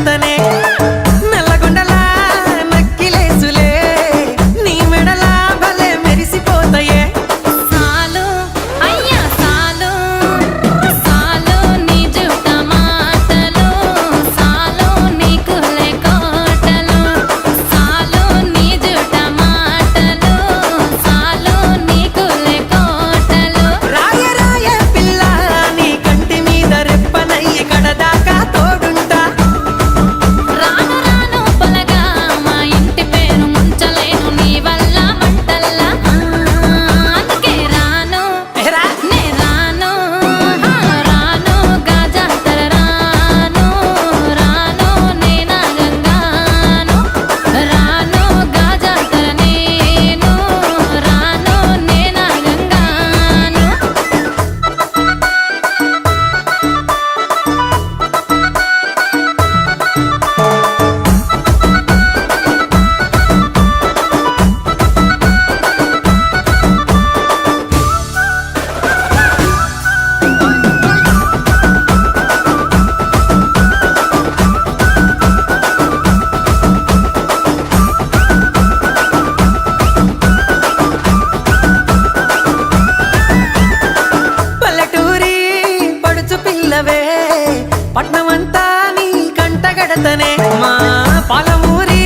కడతనే నల్లగొండల నక్కిలేసులే నీ మెడల భలే మెరిసిపోతాయే సాలు అయ్యా సాలు సాలు నీ జుట్ట మాటలు సాలు నీకులే కోటలు సాలు నీ జుట్ట మాటలు సాలు నీకులే కోటలు రాయ రాయ పిల్ల నీ కంటి మీద రెప్పనయ్యి కడదాకా తోడుంటా రాను రాను పొలగా మా ఇంటి పేరు ముంచలేను నీ వల్ల మంటల్లా అందుకే రాను ఎరా నే రాను రాను గాజాతర రాను రాను నే నాగంగాను రాను గాజాతర నేను రాను నే నాగంగాను పల్లెటూరి పడుచు పిల్లవే పట్నమంతా నీ కంటగడతనే మా పాలమూరి